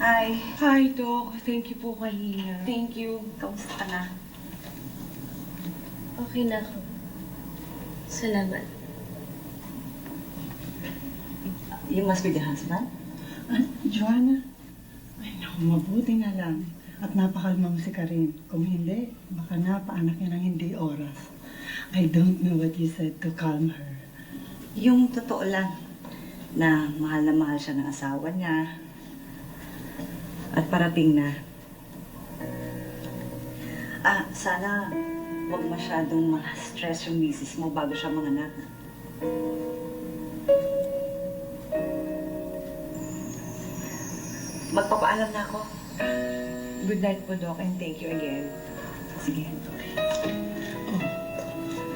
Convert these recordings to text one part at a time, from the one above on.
Hi. Hi, Doc. Thank you po kanina. Thank you. Kamusta ka na? Okay na ako. Salamat. You must be the husband? Joanna? Ay, naku, mabuti na lang. At napakalma mo si Karin. Kung hindi, baka napaanak niya ng hindi oras. I don't know what you said to calm her. Yung totoo lang, na mahal siya ng asawa niya. At parating na. Sana huwag masyadong ma-stress yung misis mo bago siya manganak. Magpapaalam na ako. Good night po, Doc, and thank you again. Sige.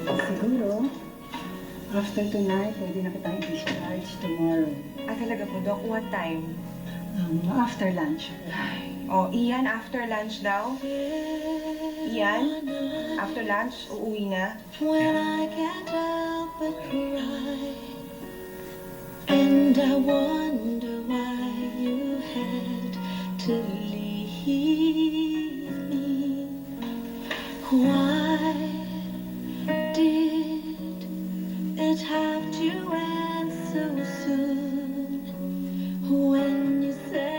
Siguro, after tonight, pwede na kitang discharge tomorrow. Talaga po, Doc, what time? After lunch. Oh, Ian, after lunch daw? Ian, after lunch, uuwi na? When I can't help but cry, and I wonder why you had to leave me. Why did it have to end so soon? When you said